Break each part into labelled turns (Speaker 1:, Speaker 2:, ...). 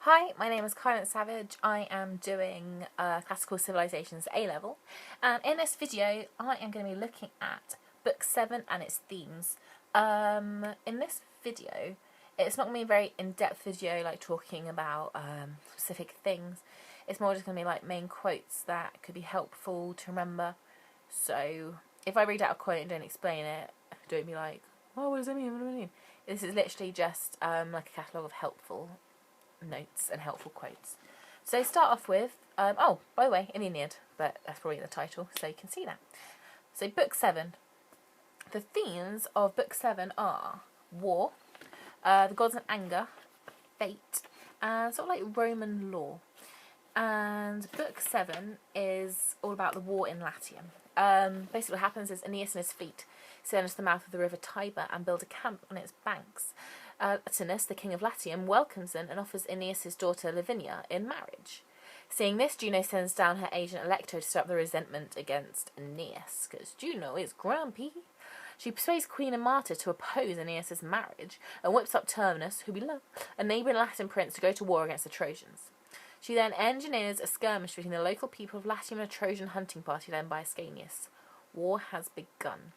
Speaker 1: Hi, my name is Kylan Savage. I am doing Classical Civilisations A-Level. And in this video, I am going to be looking at Book 7 and its themes. In this video, it's not going to be a very in-depth video, like talking about specific things. It's more just going to be like main quotes that could be helpful to remember. So, if I read out a quote and don't explain it, don't be like, oh, what does that mean? What does it mean? This is literally just like a catalogue of helpful notes and helpful quotes. So start off with, oh, by the way, in the Aeneid, but that's probably in the title, so you can see that. So Book 7. The themes of Book 7 are war, the gods and anger, fate, and sort of like Roman law. And Book 7 is all about the war in Latium. Basically what happens is Aeneas and his fleet sail into the mouth of the river Tiber and build a camp on its banks. Turnus, the king of Latium, welcomes them and offers Aeneas his daughter Lavinia in marriage. Seeing this, Juno sends down her agent Alecto to stir up the resentment against Aeneas, because Juno is grumpy. She persuades Queen Amata to oppose Aeneas' marriage and whips up Turnus, who we love, a neighbouring Latin prince, to go to war against the Trojans. She then engineers a skirmish between the local people of Latium and a Trojan hunting party led by Ascanius. War has begun.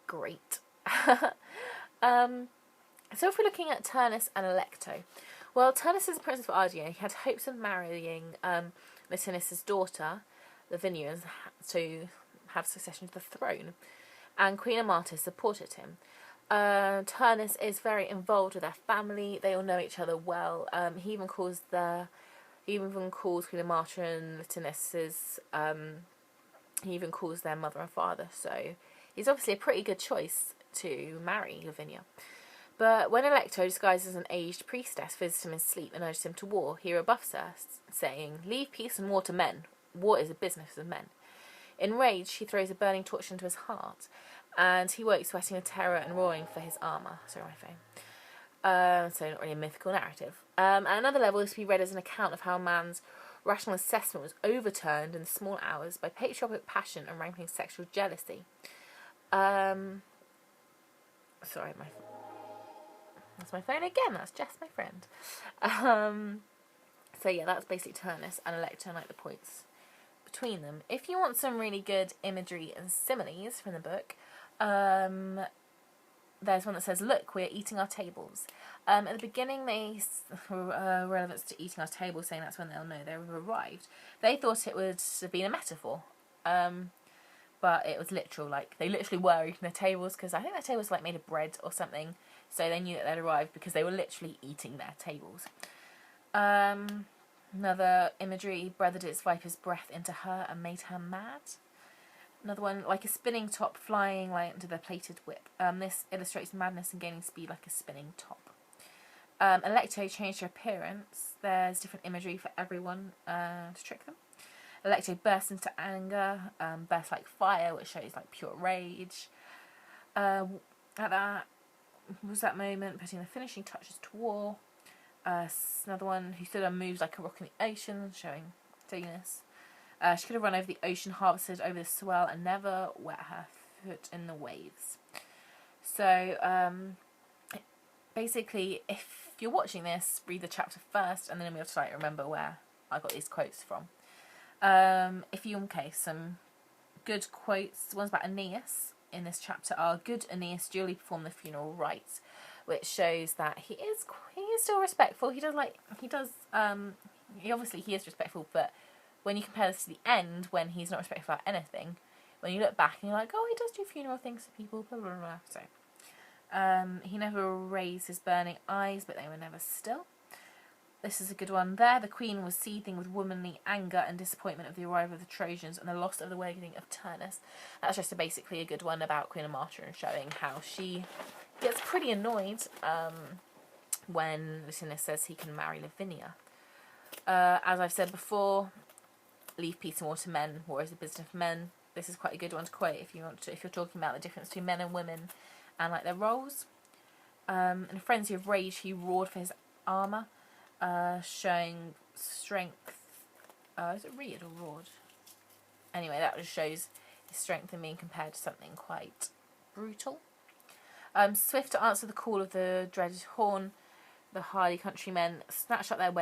Speaker 1: Great. So if we're looking at Turnus and Alecto, well, Turnus is a prince of Ardia. He had hopes of marrying Latinus' daughter, Lavinia, to have succession to the throne, and Queen Amata supported him. Turnus is very involved with their family. They all know each other well. He even calls Queen Amata and Latinus's. He even calls their mother and father. So he's obviously a pretty good choice to marry Lavinia. But when Alecto, disguised as an aged priestess, visits him in sleep and urges him to war, he rebuffs her, saying, "Leave peace and war to men. War is a business of men." Enraged, she throws a burning torch into his heart, and he wakes sweating with terror and roaring for his armour. Sorry, my phone. So not really a mythical narrative. At another level, this can be read as an account of how man's rational assessment was overturned in the small hours by patriotic passion and rankling sexual jealousy. Sorry, that's my phone again. That's just my friend. So yeah, that's basically Turnus and Alecto and like the points between them. If you want some really good imagery and similes from the book, there's one that says, "Look, we're eating our tables." At the beginning, they relevance to eating our tables, saying that's when they'll know they've arrived. They thought it would have been a metaphor, but it was literal. Like they literally were eating their tables, because I think their tables were like made of bread or something. So they knew that they'd arrived because they were literally eating their tables. Another imagery, breathed its viper's breath into her and made her mad. Another one, like a spinning top flying like into the plated whip. This illustrates madness and gaining speed like a spinning top. Alecto changed her appearance. There's different imagery for everyone to trick them. Alecto bursts into anger, bursts like fire, which shows like pure rage. At that was that moment putting the finishing touches to war. Another one who stood and moves like a rock in the ocean, showing silliness. She could have run over the ocean, harvested over the swell, and never wet her foot in the waves. So, basically, if you're watching this, read the chapter first, and then you'll be able to like remember where I got these quotes from. Some good quotes. The ones about Aeneas in this chapter are, "Good Aeneas duly performed the funeral rites," which shows that he is still respectful. He is respectful, but when you compare this to the end, when he's not respectful about anything, when you look back and you're like, oh, he does do funeral things for people, blah, blah, blah. So, he never raised his burning eyes, but they were never still. This is a good one there. The queen was seething with womanly anger and disappointment of the arrival of the Trojans and the loss of the wedding of Turnus. That's just basically a good one about Queen Amata and showing how she gets pretty annoyed when Latinus says he can marry Lavinia. As I've said before, leave peace and war to men. War is a business of men. This is quite a good one to quote if you're talking about the difference between men and women and like their roles. In a frenzy of rage, he roared for his armour, showing strength. Is it reared or roared? Anyway, that just shows his strength in being compared to something quite brutal. Swift to answer the call of the dreaded horn, The hardy countrymen snatched up their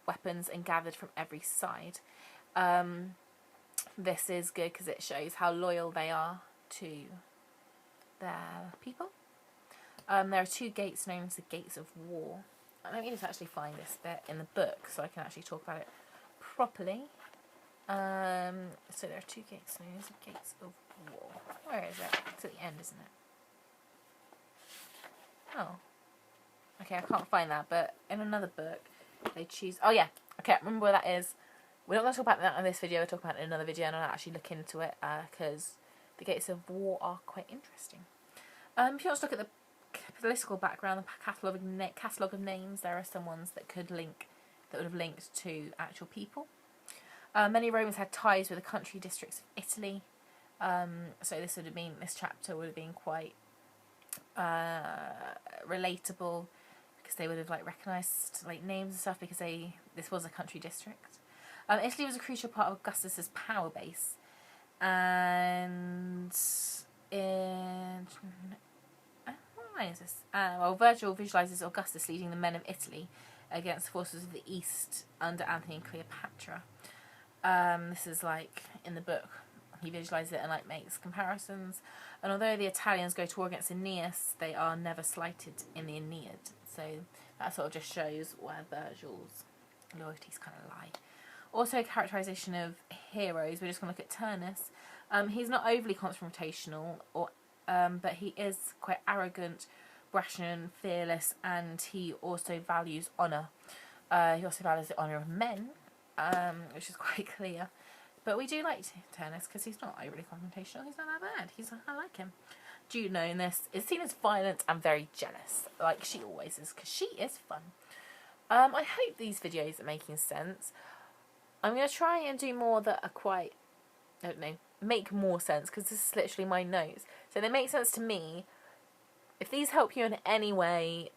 Speaker 1: weapons and gathered from every side. This is good because it shows how loyal they are to their people. There are 2 gates known as the Gates of War. Let me just actually find this bit in the book so I can actually talk about it properly. So there are 2 gates known as the Gates of War. Where is it? It's at the end, isn't it? Oh. Okay, I can't find that, but in another book, they choose... Oh, yeah. Okay, remember where that is. We're not going to talk about that in this video. We'll talk about it in another video, and I'll actually look into it, because the Gates of War are quite interesting. If you want to look at the political background, the catalogue of names, there are some ones that would have linked to actual people. Many Romans had ties with the country districts of Italy, so this chapter would have been quite relatable, because they would have recognised names and stuff, because this was a country district. Italy was a crucial part of Augustus's power base, and why is this? Virgil visualises Augustus leading the men of Italy against the forces of the East under Antony and Cleopatra. This is in the book. He visualises it and makes comparisons. And although the Italians go to war against Aeneas, they are never slighted in the Aeneid. So that sort of just shows where Virgil's loyalties kind of lie. Also, characterisation of heroes. We're just going to look at Turnus. He's not overly confrontational, but he is quite arrogant, brash and fearless, and he also values honour. He also values the honour of men, which is quite clear. But we do like Turnus because he's not overly confrontational. He's not that bad. I like him. Juno in this is seen as violent and very jealous, like she always is, because she is fun. I hope these videos are making sense. I'm going to try and do more that are quite, I don't know, make more sense, because this is literally my notes. So they make sense to me. If these help you in any way,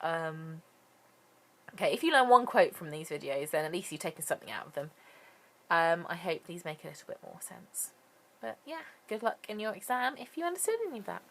Speaker 1: okay, if you learn one quote from these videos, then at least you've taken something out of them. I hope these make a little bit more sense. But yeah, good luck in your exam if you understood any of that.